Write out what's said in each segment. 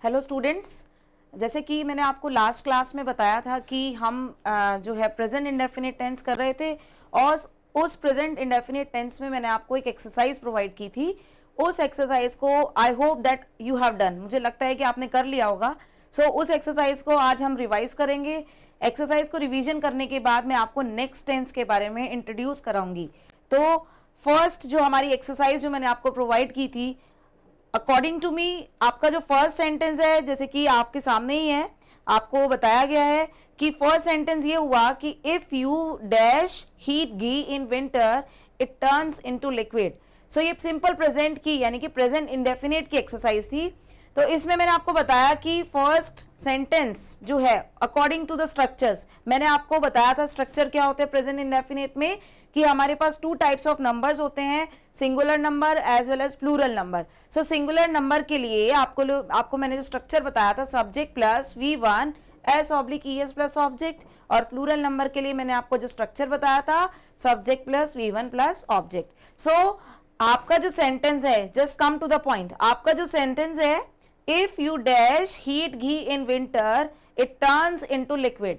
Hello students, जैसे कि मैंने आपको लास्ट क्लास में बताया था कि हम जो है प्रेजेंट इंडेफिनिट टेंस कर रहे थे और उस प्रेजेंट इंडेफिनिट टेंस में मैंने आपको एक एक्सरसाइज प्रोवाइड की थी। उस एक्सरसाइज को I hope that you have done, मुझे लगता है कि आपने कर लिया होगा। उस एक्सरसाइज को आज हम रिवाइज करेंगे। एक्सरसाइज को रिवीजन करने के बाद मैं आपको नेक्स्ट टेंस के बारे में इंट्रोड्यूस कराऊंगी। तो फर्स्ट जो हमारी एक्सरसाइज जो मैंने आपको प्रोवाइड की थी, अकॉर्डिंग टू मी आपका जो फर्स्ट सेंटेंस है, जैसे कि आपके सामने ही है, आपको बताया गया है कि फर्स्ट सेंटेंस ये हुआ कि if you dash heat ghee in winter it turns into liquid. So ये सिंपल प्रेजेंट की यानी कि प्रेजेंट इंडेफिनिट की एक्सरसाइज थी। तो इसमें मैंने आपको बताया कि फर्स्ट सेंटेंस जो है अकॉर्डिंग टू द स्ट्रक्चर्स, मैंने आपको बताया था स्ट्रक्चर क्या होते हैं प्रेजेंट इंडेफिनिट में, कि हमारे पास टू टाइप्स ऑफ नंबर्स होते हैं, singular number as well as plural number. So singular number के लिए आपको मैंने जो स्ट्रक्चर बताया था, subject plus V1 S/ES plus object, और प्लूरल नंबर के लिए मैंने आपको जो स्ट्रक्चर बताया था, subject plus V1 plus object. So आपका जो सेंटेंस है, just come to the point, आपका जो सेंटेंस है if you dash heat ghee in winter it turns into liquid.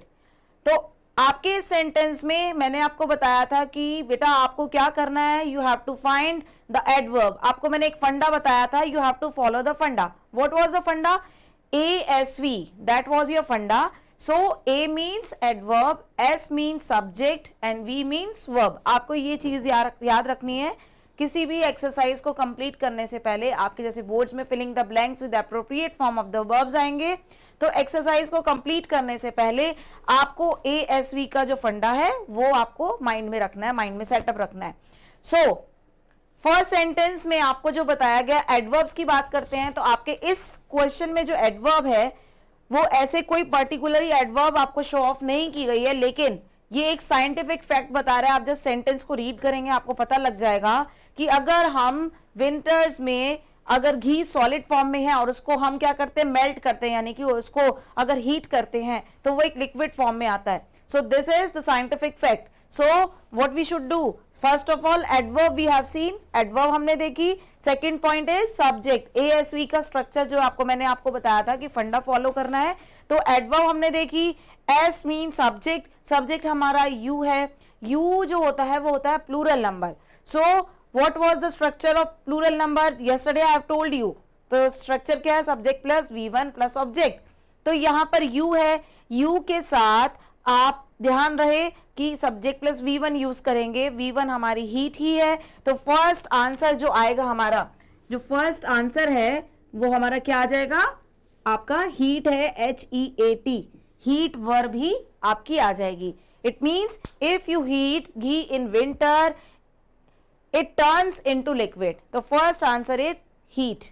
तो आपके इस सेंटेंस में मैंने आपको बताया था कि बेटा आपको क्या करना है, you have to find the adverb. आपको मैंने एक फंडा बताया था, you have to follow the funda. What was the funda? ASV, that was your funda. So A means adverb, S means subject and V means verb. आपको ये चीज याद रखनी है। किसी भी एक्सरसाइज को कंप्लीट करने से पहले आपके जैसे बोर्ड्स में filling the blanks with appropriate form of the verbs आएंगे, तो एक्सरसाइज को कंप्लीट करने से पहले आपको ASV का जो फंडा है वो आपको माइंड में रखना है, माइंड में सेटअप रखना है। सो फर्स्ट सेंटेंस में आपको जो बताया गया, एडवर्ब्स की बात करते हैं। तो आपके इस क्वेश्चन में जो एडवर्ब है वो ऐसे कोई पर्टिकुलर एडवर्ब आपको शो ऑफ नहीं की गई है, लेकिन ये एक साइंटिफिक फैक्ट बता रहा है। आप जस्ट सेंटेंस को रीड करेंगे आपको पता लग जाएगा कि अगर हम विंटर्स में अगर घी सॉलिड फॉर्म में है और उसको हम क्या करते हैं, मेल्ट करते हैं, यानी कि उसको अगर हीट करते हैं तो वो एक लिक्विड फॉर्म में आता है। So this is the scientific fact. So what we should do, first of all adverb we have seen, adverb हमने देखी। Second point is subject, ASV का स्ट्रक्चर जो मैंने आपको बताया था कि फंडा फॉलो करना है। तो एडवर्ब हमने देखी, S मीन सब्जेक्ट, सब्जेक्ट हमारा U है, U जो होता है वो होता है plural number. So what was the structure of plural number, yesterday I have told you. तो स्ट्रक्चर क्या है, subject plus V1 plus object. तो यहां पर U है, U के साथ आप ध्यान रहे कि सब्जेक्ट प्लस V1 यूज करेंगे, V1 हमारी हीट ही है। तो फर्स्ट आंसर जो आएगा हमारा, जो फर्स्ट आंसर है वो हमारा क्या आ जाएगा, आपका हीट है, HEAT, हीट वर्ब ही आपकी आ जाएगी। It means if you heat ghee in winter it turns into liquid. तो first answer is heat.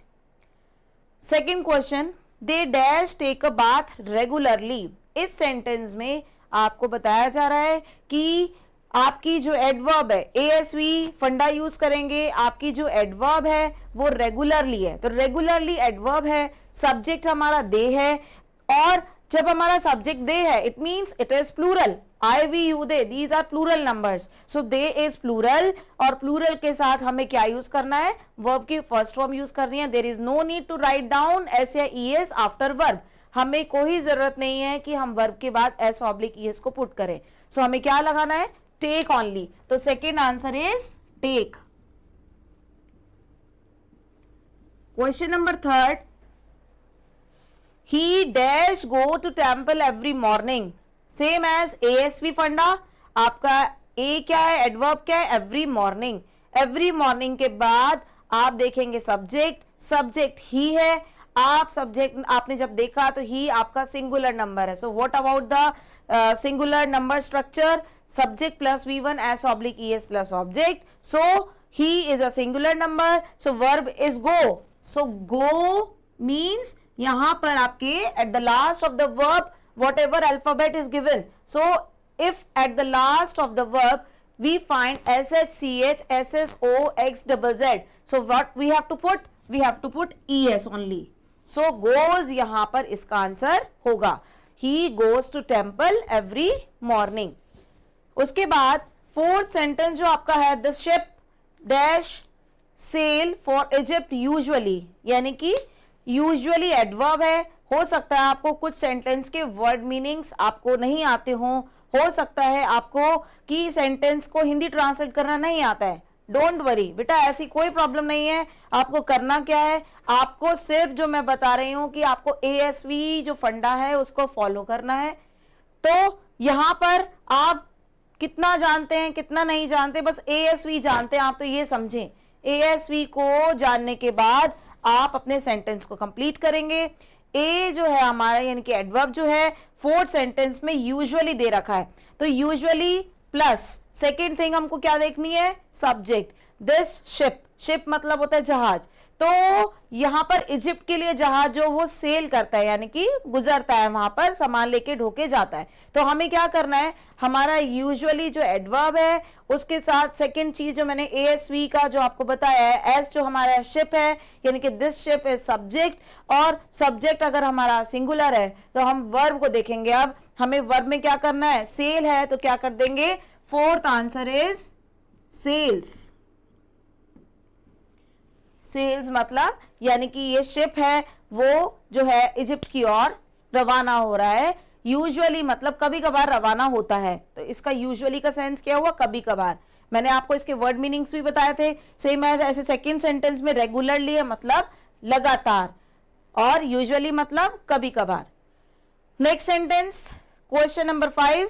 Second question, they dash take a bath regularly. इस सेंटेंस में आपको बताया जा रहा है कि आपकी जो एडवर्ब है, ASV फंडा यूज करेंगे, आपकी जो एडवर्ब है वो रेगुलरली है। तो रेगुलरली एडवर्ब है, सब्जेक्ट हमारा दे है, और जब हमारा सब्जेक्ट दे है it means it is plural, I, we, you, they, these are plural numbers. So they is plural, और प्लूरल के साथ हमें क्या यूज करना है, वर्ब की फर्स्ट फॉर्म यूज करनी है। There is no need to write down S या ES आफ्टर वर्ब। हमें कोई जरूरत नहीं है कि हम वर्ब के बाद S/ES को पुट करें। सो हमें क्या लगाना है, टेक ओनली। तो second answer is take. Question number third, he dash go to temple every morning, same as ASV funda. आपका A क्या है, एडवर्ब क्या है, एवरी मॉर्निंग। एवरी मॉर्निंग के बाद आप देखेंगे सब्जेक्ट, सब्जेक्ट ही है। आप सब्जेक्ट आपने जब देखा तो ही आपका सिंगुलर नंबर है। So what about the singular number structure, subject plus V1 S/ES plus object. So he is a singular number. So verb is go. So go means यहां पर आपके at the last of the verb whatever alphabet is given. So if at the last of the verb we find SHCH SSOXZZ, so what we have to put, we have to put ES only. So goes यहां पर इसका answer होगा, he goes to temple every morning. उसके बाद fourth sentence जो आपका है, the ship dash sail for Egypt usually, यानी कि यूजुअली एडवर्ब है। हो सकता है आपको कुछ सेंटेंस के वर्ड मीनिंग्स आपको नहीं आते हो सकता है आपको कि सेंटेंस को हिंदी ट्रांसलेट करना नहीं आता है। डोंट वरी बेटा, ऐसी कोई प्रॉब्लम नहीं है। आपको करना क्या है, आपको सिर्फ जो मैं बता रही हूं कि आपको ASV जो फंडा है उसको फॉलो करना है। तो यहां पर आप कितना जानते हैं कितना नहीं जानते, बस ASV जानते हैं आप, तो ये समझें ASV को जानने के बाद आप अपने सेंटेंस को कंप्लीट करेंगे। ए जो है हमारा यानी कि एडवर्ब जो है फोर्थ सेंटेंस में यूजुअली दे रखा है, तो यूजुअली प्लस सेकेंड थिंग हमको क्या देखनी है, सब्जेक्ट। दिस शिप, शिप मतलब होता है जहाज, तो यहां पर इजिप्ट के लिए जहाज जो वो सेल करता है यानी कि गुजरता है, वहां पर सामान लेके ढोके जाता है। तो हमें क्या करना है, हमारा यूजुअली जो एडवर्ब है उसके साथ सेकंड चीज जो मैंने ASV का जो आपको बताया है, एस जो हमारा शिप है यानी कि दिस शिप इज सब्जेक्ट, और सब्जेक्ट अगर हमारा सिंगुलर है तो हम वर्ब को देखेंगे। अब हमें वर्ब में क्या करना है, सेल है तो क्या कर देंगे, fourth answer is sells. Sells मतलब यानी कि ये शिप है वो जो है इजिप्ट की ओर रवाना हो रहा है। यूजुअली मतलब कभी कभार रवाना होता है, तो इसका यूजुअली का सेंस क्या हुआ, कभी कभार। मैंने आपको इसके वर्ड मीनिंग्स भी बताए थे। सेम एज ऐसे सेकंड सेंटेंस में रेगुलरली है मतलब लगातार, और यूजुअली मतलब कभी कभार। Next sentence, question number 5,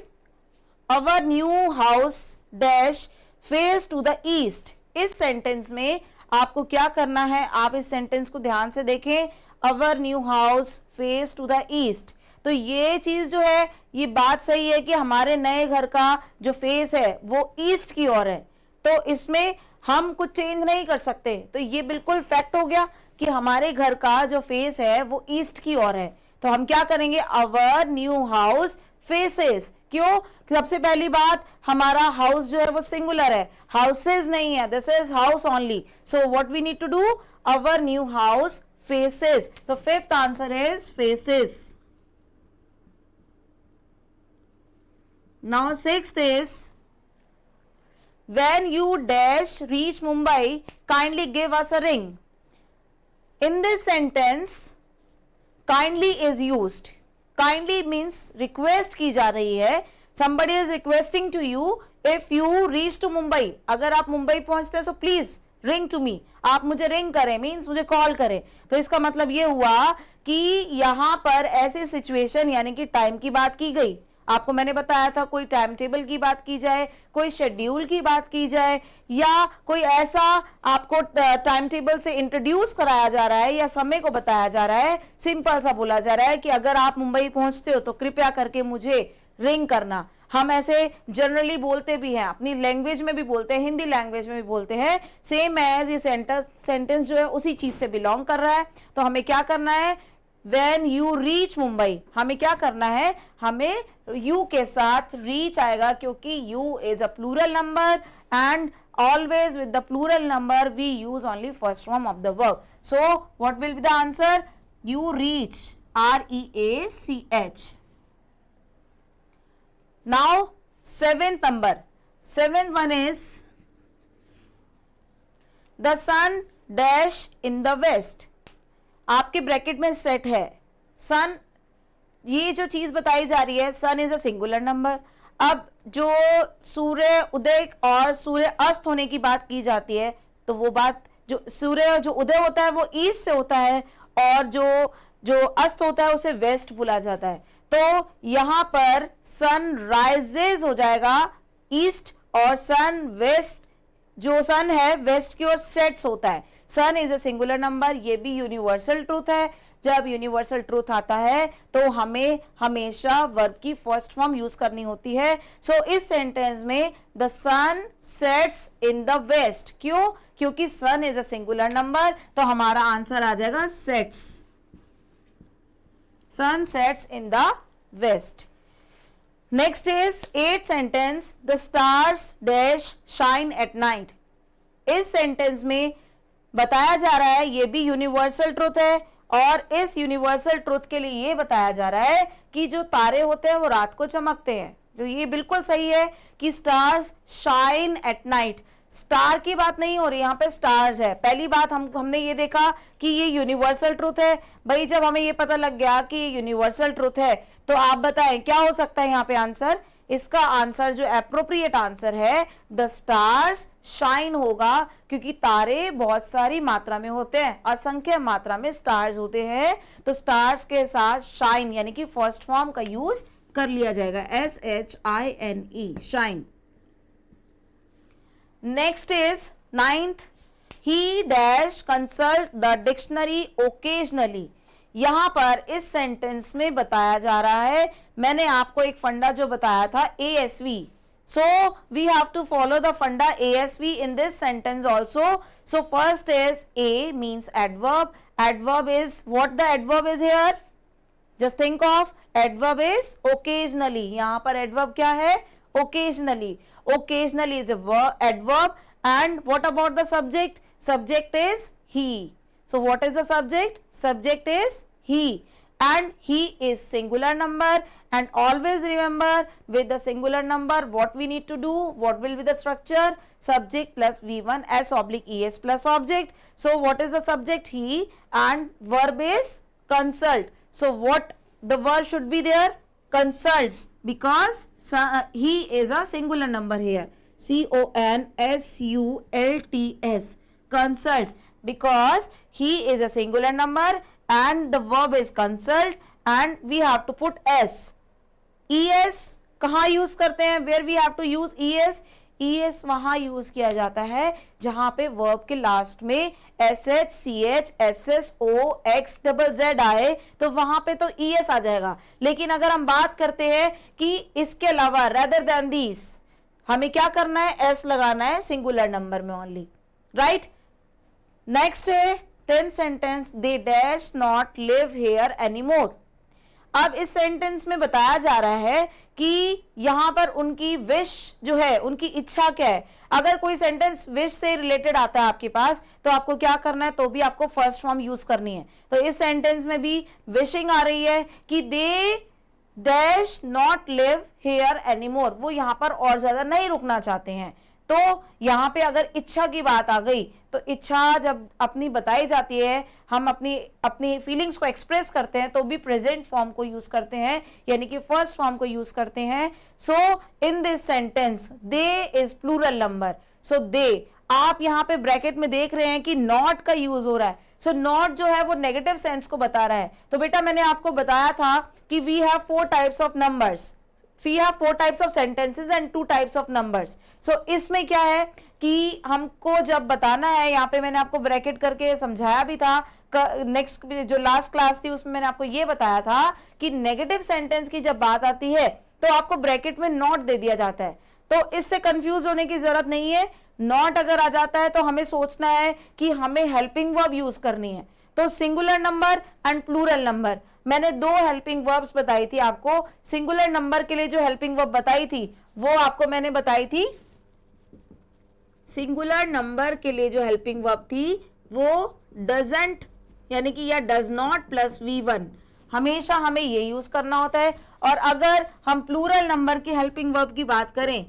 our new house dash face to the east. इस सेंटेंस में आपको क्या करना है, आप इस सेंटेंस को ध्यान से देखें। Our new house face to the east, तो ये चीज जो है ये बात सही है कि हमारे नए घर का जो फेस है वो ईस्ट की ओर है, तो इसमें हम कुछ चेंज नहीं कर सकते। तो ये बिल्कुल फैक्ट हो गया कि हमारे घर का जो फेस है वो ईस्ट की ओर है। तो हम क्या करेंगे, अवर न्यू हाउस फेसेस। क्यों, सबसे पहली बात हमारा हाउस जो है वो सिंगुलर है, हाउसेस नहीं है, this is house only. So what we need to do, our new house faces. तो fifth answer is faces. Now sixth is, when you dash reach Mumbai, kindly give us a ring. In this sentence, kindly is used. Kindly means request की जा रही है, somebody is requesting to you if you reach to Mumbai. अगर आप मुंबई पहुंचते हैं so please ring to me, आप मुझे रिंग करें मीन्स मुझे कॉल करें। तो इसका मतलब ये हुआ कि यहां पर ऐसी सिचुएशन यानी कि टाइम की बात की गई। आपको मैंने बताया था कोई टाइम टेबल की बात की जाए, कोई शेड्यूल की बात की जाए, या कोई ऐसा आपको टाइम टेबल से इंट्रोड्यूस कराया जा रहा है या समय को बताया जा रहा है, सिंपल सा बोला जा रहा है कि अगर आप मुंबई पहुंचते हो तो कृपया करके मुझे रिंग करना। हम ऐसे जनरली बोलते भी हैं, अपनी लैंग्वेज में भी बोलते हैं, हिंदी लैंग्वेज में भी बोलते हैं। सेम एज ये सेंटेंस जो है उसी चीज से बिलोंग कर रहा है। तो हमें क्या करना है, when you reach मुंबई, हमें क्या करना है, हमें you के साथ reach आएगा क्योंकि you is a plural number and always with the plural number we use only first form of the verb. So what will be the answer, you reach, REACH. Now seventh number, seventh one is the sun dash in the west. आपके bracket में set है सन, ये जो चीज बताई जा रही है सन इज अ सिंगुलर नंबर। अब जो सूर्य उदय और सूर्य अस्त होने की बात की जाती है तो वो बात, जो सूर्य जो उदय होता है वो ईस्ट से होता है और जो अस्त होता है उसे वेस्ट बोला जाता है। तो यहां पर सन राइजेज हो जाएगा ईस्ट, और सन वेस्ट, जो सन है वेस्ट की ओर सेट्स होता है। सन इज अ सिंगुलर नंबर, ये भी यूनिवर्सल ट्रूथ है। जब यूनिवर्सल ट्रूथ आता है तो हमें हमेशा वर्ब की फर्स्ट फॉर्म यूज करनी होती है। सो इस सेंटेंस में the sun sets in the west, क्यों, क्योंकि sun is a singular number, तो हमारा आंसर आ जाएगा sets, sun sets in the west. Next is eight sentence, the stars dash shine at night. इस सेंटेंस में बताया जा रहा है, ये भी यूनिवर्सल ट्रूथ है, और इस यूनिवर्सल ट्रूथ के लिए ये बताया जा रहा है कि जो तारे होते हैं वो रात को चमकते हैं। तो ये बिल्कुल सही है कि stars shine at night, star की बात नहीं हो रही, यहाँ पे स्टार्स है। पहली बात हमने ये देखा कि ये यूनिवर्सल ट्रूथ है। भाई जब हमें ये पता लग गया कि यूनिवर्सल ट्रूथ है तो आप बताएं क्या हो सकता है यहाँ पे आंसर। इसका आंसर जो एप्रोप्रिएट आंसर है द स्टार्स शाइन होगा, क्योंकि तारे बहुत सारी मात्रा में होते हैं, असंख्य मात्रा में स्टार्स होते हैं, तो स्टार्स के साथ शाइन यानी कि फर्स्ट फॉर्म का यूज कर लिया जाएगा, SHINE, shine. Next is 9th, he dash consult the dictionary occasionally. यहां पर इस सेंटेंस में बताया जा रहा है, मैंने आपको एक फंडा जो बताया था ASV, so we have to follow the funda ASV in this sentence also. So first is A means adverb. Adverb is what the adverb is here? Just think of adverb is occasionally. यहाँ पर adverb क्या है? Occasionally. Occasionally is a adverb. And what about the subject? Subject is he. So what is the subject? Subject is he. And he is singular number. And always remember with the singular number what we need to do, what will be the structure? Subject plus V1 S oblique ES plus object. So what is the subject? He, and verb is consult. So what the verb should be there? Consults, because he is a singular number here. CONSULTS, consults, because he is a singular number and the verb is consult and we have to put S. ES कहाँ use करते हैं? Where we have to use ES? ES वहां use किया जाता है जहां पे verb के लास्ट में SH CH SS O X double Z आए, तो वहां पे तो ES आ जाएगा। लेकिन अगर हम बात करते हैं कि इसके अलावा rather than these, हमें क्या करना है? S लगाना है सिंगुलर नंबर में ओनली, राइट। नेक्स्ट है 10th sentence, they dash not live here anymore. अब इस सेंटेंस में बताया जा रहा है कि यहां पर उनकी विश जो है, उनकी इच्छा क्या है। अगर कोई सेंटेंस विश से रिलेटेड आता है आपके पास तो आपको क्या करना है? तो भी आपको फर्स्ट फॉर्म यूज करनी है। तो इस सेंटेंस में भी विशिंग आ रही है कि they dash not live here anymore, वो यहां पर और ज्यादा नहीं रुकना चाहते हैं। तो यहां पे अगर इच्छा की बात आ गई तो इच्छा जब अपनी बताई जाती है, हम अपनी फीलिंग्स को एक्सप्रेस करते हैं तो भी प्रेजेंट फॉर्म को यूज करते हैं, यानी कि फर्स्ट फॉर्म को यूज करते हैं। So in this sentence they is plural number. So they, आप यहां पे ब्रैकेट में देख रहे हैं कि नॉट का यूज हो रहा है। सो नॉट जो है वो नेगेटिव सेंस को बता रहा है। तो बेटा मैंने आपको बताया था कि we have 4 types of numbers, we have 4 types of sentences and 2 types of numbers. So इसमें क्या है कि हमको जब बताना है, यहाँ पे मैंने आपको ब्रैकेट करके समझाया भी था, नेक्स्ट जो लास्ट क्लास थी उसमें मैंने आपको ये बताया था कि नेगेटिव सेंटेंस की जब बात आती है तो आपको ब्रैकेट में नॉट दे दिया जाता है। तो इससे कंफ्यूज होने की जरूरत नहीं है। नॉट अगर आ जाता है तो हमें सोचना है कि हमें हेल्पिंग वर्ब यूज करनी है। तो singular number and plural number, मैंने 2 हेल्पिंग वर्ब्स बताई थी आपको। सिंगुलर नंबर के लिए जो हेल्पिंग वर्ब बताई थी वो आपको मैंने बताई थी, सिंगुलर नंबर के लिए जो हेल्पिंग वर्ब थी वो डजंट यानी कि या डज नॉट प्लस V1, हमेशा हमें ये यूज करना होता है। और अगर हम प्लूरल नंबर की हेल्पिंग वर्ब की बात करें,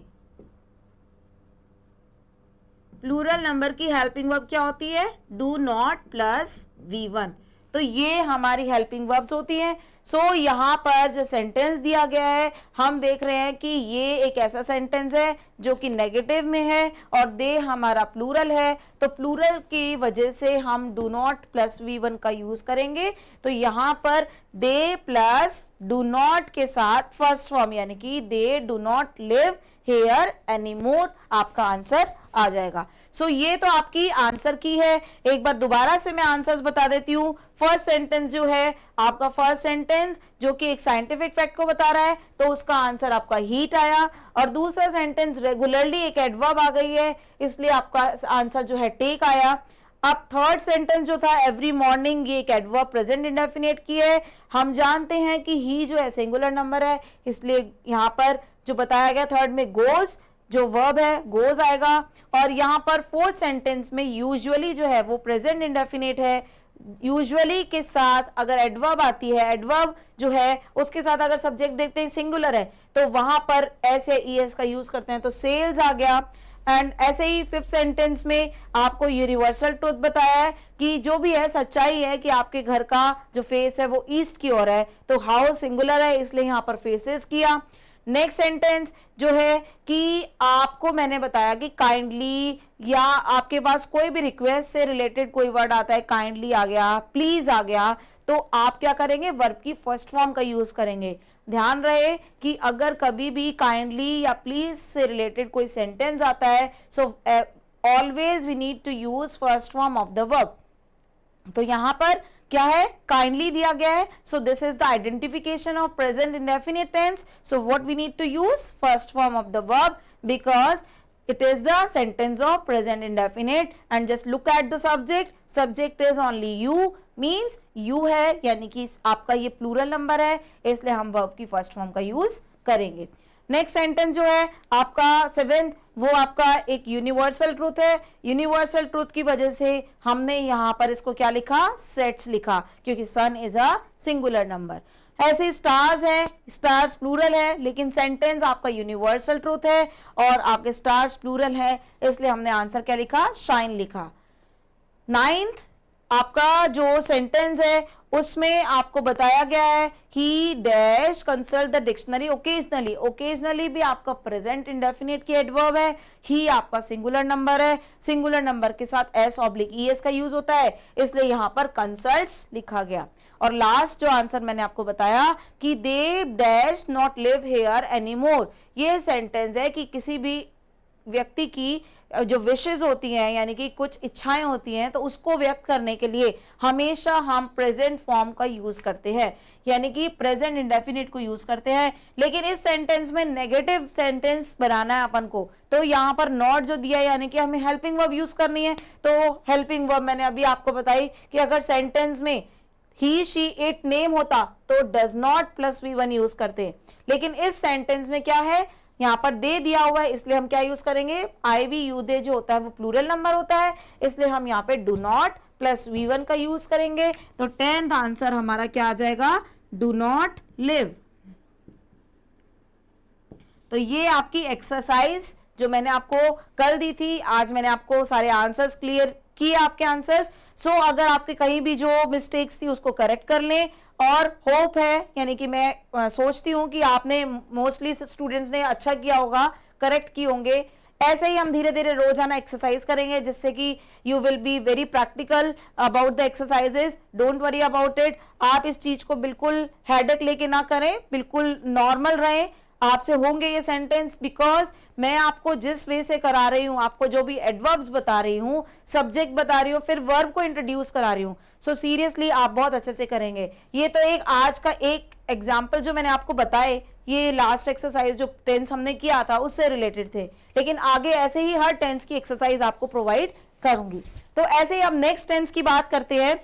प्लूरल नंबर की हेल्पिंग वर्ब क्या होती है? Do not plus V1। तो ये हमारी हेल्पिंग वर्ब्स होती हैं। सो यहाँ पर जो सेंटेंस दिया गया है हम देख रहे हैं कि ये एक ऐसा सेंटेंस है जो कि नेगेटिव में है और दे हमारा प्लूरल है, तो प्लूरल की वजह से हम डू नॉट प्लस V1 का यूज करेंगे। तो यहाँ पर दे प्लस डू नॉट के साथ फर्स्ट फॉर्म यानी कि they do not live here anymore आपका आंसर आ जाएगा। सो ये तो आपकी आंसर की है। एक बार दोबारा से मैं आंसर्स बता देती हूँ। फर्स्ट सेंटेंस जो है आपका, फर्स्ट सेंटेंस जो कि एक साइंटिफिक फैक्ट को बता रहा है तो उसका आंसर आपका हीट आया, और दूसरा सेंटेंस रेगुलरली एक एडवर्ब आ गई है इसलिए आपका आंसर जो है टेक आया। अब थर्ड सेंटेंस जो था एवरी मॉर्निंग, ये एक एडवर्ब प्रेजेंट इंडेफिनिट की है। हम जानते हैं कि ही जो है सिंगुलर नंबर है इसलिए यहाँ पर जो बताया गया थर्ड में गोज, जो वर्ब है गोज आएगा। और यहाँ पर फोर्थ सेंटेंस में यूजुअली जो है वो प्रेजेंट इंडेफिनिट है। यूजुअली के साथ अगर एडवर्ब आती है, एडवर्ब जो है उसके साथ अगर सब्जेक्ट देखते हैं सिंगुलर है तो वहां पर एस या ईएस का यूज करते हैं। तो सेल्स आ गया, एंड ऐसे ही फिफ्थ सेंटेंस में आपको यूनिवर्सल ट्रुथ बताया है कि जो भी है सच्चाई है कि आपके घर का जो फेस है वो ईस्ट की ओर है, तो हाउस सिंगुलर है इसलिए यहां पर फेसेस किया। नेक्स्ट सेंटेंस जो है कि आपको मैंने बताया कि काइंडली या आपके पास कोई भी रिक्वेस्ट से रिलेटेड कोई वर्ड आता है, काइंडली आ गया, प्लीज आ गया, तो आप क्या करेंगे, वर्ब की फर्स्ट फॉर्म का यूज करेंगे। ध्यान रहे कि अगर कभी भी काइंडली या प्लीज से रिलेटेड कोई सेंटेंस आता है, so always we need to use first form of the verb. तो यहां पर क्या है, काइंडली दिया गया है, so this is the identification of present indefinite tense. So what we need to use first form of the verb because it is the sentence of present indefinite and just look at the subject is only you means you है, यानी कि आपका ये plural number है इसलिए हम verb की first form का यूज करेंगे। नेक्स्ट सेंटेंस जो है आपका सेवेंथ, वो आपका एक यूनिवर्सल ट्रूथ है। यूनिवर्सल ट्रूथ की वजह से हमने यहां पर इसको क्या लिखा, सेट्स लिखा, क्योंकि sun is a singular number. ऐसे स्टार्स है, स्टार्स प्लूरल है लेकिन सेंटेंस आपका यूनिवर्सल ट्रूथ है और आपके स्टार्स प्लूरल है इसलिए हमने आंसर क्या लिखा, शाइन लिखा। नाइन्थ आपका जो सेंटेंस है उसमें आपको बताया गया है कि dash consult the dictionary occasionally. Occasionally भी आपका प्रेजेंट इंडेफिनिट की एडवर्ब है, ही आपका सिंगुलर नंबर है, सिंगुलर नंबर के साथ s/es का यूज होता है इसलिए यहां पर कंसल्ट्स लिखा गया। और लास्ट जो आंसर मैंने आपको बताया कि they dash not live here anymore, ये सेंटेंस है कि किसी भी व्यक्ति की जो विशेष होती हैं यानी कि कुछ इच्छाएं होती हैं तो उसको व्यक्त करने के लिए हमेशा हम प्रेजेंट फॉर्म का यूज करते हैं, यानी कि प्रेजेंट इंडेफिनिट को यूज करते हैं। लेकिन इस सेंटेंस में नेगेटिव सेंटेंस बनाना है अपन को, तो यहाँ पर नॉट जो दिया है यानी कि हमें हेल्पिंग वर्ब यूज करनी है। तो हेल्पिंग वर्ब मैंने अभी आपको बताई कि अगर सेंटेंस में ही शी इट नेम होता तो does not plus V1 use करते, लेकिन इस सेंटेंस में क्या है, यहाँ पर दे दिया हुआ है इसलिए हम क्या यूज करेंगे, आई वी यू दे जो होता है वो प्लूरल नंबर होता है इसलिए हम यहाँ पे डू नॉट प्लस V1 का यूज करेंगे। तो 10th आंसर हमारा क्या आ जाएगा, डू नॉट लिव। तो ये आपकी एक्सरसाइज जो मैंने आपको कल दी थी, आज मैंने आपको सारे आंसर्स क्लियर किए आपके आंसर्स। सो अगर आपके कहीं भी जो मिस्टेक्स थी उसको करेक्ट कर लें और होप है, यानी कि मैं सोचती हूँ कि आपने मोस्टली स्टूडेंट्स ने अच्छा किया होगा, करेक्ट किए होंगे। ऐसे ही हम धीरे धीरे रोजाना एक्सरसाइज करेंगे जिससे कि you will be very practical about the exercises. Don't worry about it, आप इस चीज को बिल्कुल हेडेक लेके ना करें, बिल्कुल नॉर्मल रहें। आपसे होंगे ये सेंटेंस बिकॉज मैं आपको जिस वे से करा रही हूं, आपको जो भी एडवर्ब्स बता रही हूं, सब्जेक्ट बता रही हूं, फिर वर्ब को इंट्रोड्यूस करा रही हूं, सो सीरियसली आप बहुत अच्छे से करेंगे। ये तो एक आज का एक एग्जाम्पल जो मैंने आपको बताए, ये लास्ट एक्सरसाइज जो टेंस हमने किया था उससे रिलेटेड थे, लेकिन आगे ऐसे ही हर टेंस की एक्सरसाइज आपको प्रोवाइड करूंगी। तो ऐसे ही हम नेक्स्ट टेंस की बात करते हैं।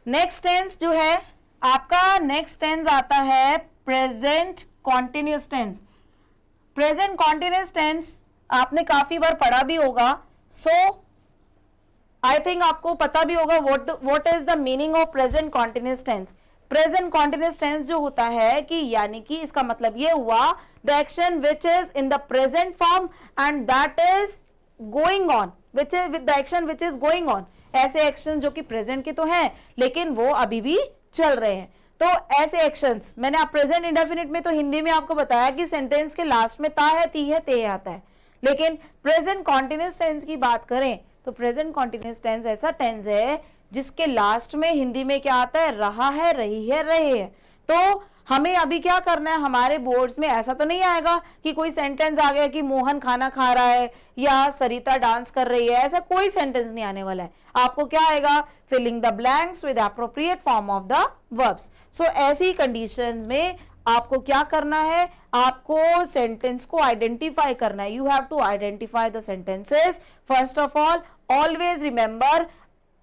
नेक्स्ट टेंस जो है आपका, नेक्स्ट टेंस आता है present continuous tense. Present continuous tense आपने काफी बार पढ़ा भी होगा, सो आई थिंक आपको पता भी होगा what is the meaning of present continuous tense. Present continuous tense जो होता है कि यानी कि इसका मतलब ये हुआ the action which is in the present form and that is going on, which is the action which is going on. ऐसे एक्शन जो कि प्रेजेंट के तो हैं लेकिन वो अभी भी चल रहे हैं। तो ऐसे एक्शंस मैंने आप प्रेजेंट इंडेफिनिट में तो हिंदी में आपको बताया कि सेंटेंस के लास्ट में ता है, ती है, ते आता है, लेकिन प्रेजेंट कॉन्टिन्यूअस टेंस की बात करें तो प्रेजेंट कॉन्टिन्यूअस टेंस ऐसा टेंस है जिसके लास्ट में हिंदी में क्या आता है, रहा है, रही है, रहे हैं। तो हमें अभी क्या करना है, हमारे बोर्ड्स में ऐसा तो नहीं आएगा कि कोई सेंटेंस आ गया कि मोहन खाना खा रहा है या सरिता डांस कर रही है, ऐसा कोई सेंटेंस नहीं आने वाला है। आपको क्या आएगा, filling the blanks with appropriate form of the verbs. So ऐसी कंडीशंस में आपको क्या करना है, आपको सेंटेंस को आइडेंटिफाई करना है। You have to identify the sentences. First of all, always remember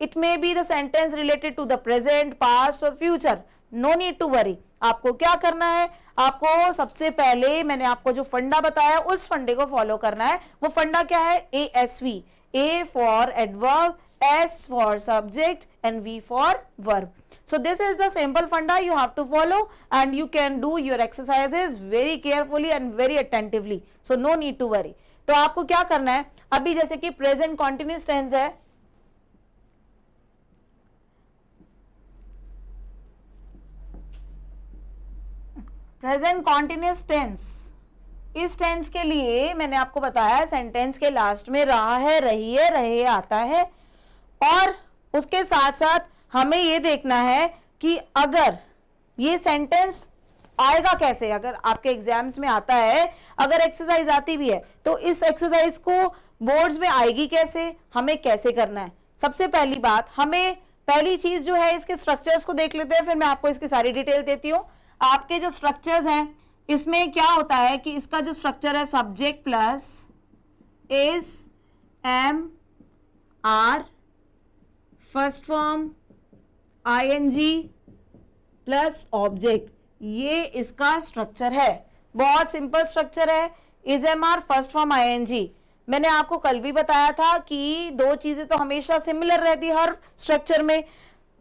it may be the sentence related to the present, past और future, no need to worry. आपको क्या करना है, आपको सबसे पहले मैंने आपको जो फंडा बताया उस फंडे को फॉलो करना है। वो फंडा क्या है, ASV, A for adverb, S for subject and V for verb. So this is the simple funda you have to follow and you can do your exercises very carefully and very attentively. So no need to worry. तो आपको क्या करना है, अभी जैसे कि present continuous tense है, present continuous tense, इस टेंस के लिए मैंने आपको बताया सेंटेंस के लास्ट में रहा है, रही है, रहे आता है, और उसके साथ साथ हमें ये देखना है कि अगर ये सेंटेंस आएगा कैसे, अगर आपके एग्जाम्स में आता है, अगर एक्सरसाइज आती भी है तो इस एक्सरसाइज को बोर्ड्स में आएगी कैसे, हमें कैसे करना है। सबसे पहली बात, हमें पहली चीज जो है इसके स्ट्रक्चर्स को देख लेते हैं, फिर मैं आपको इसकी सारी डिटेल देती हूँ। आपके जो स्ट्रक्चर्स हैं इसमें क्या होता है कि इसका जो स्ट्रक्चर है subject plus is am are first form ING plus object, ये इसका स्ट्रक्चर है। बहुत सिंपल स्ट्रक्चर है। Is am are first form ING, मैंने आपको कल भी बताया था कि दो चीजें तो हमेशा सिमिलर रहती है हर स्ट्रक्चर में।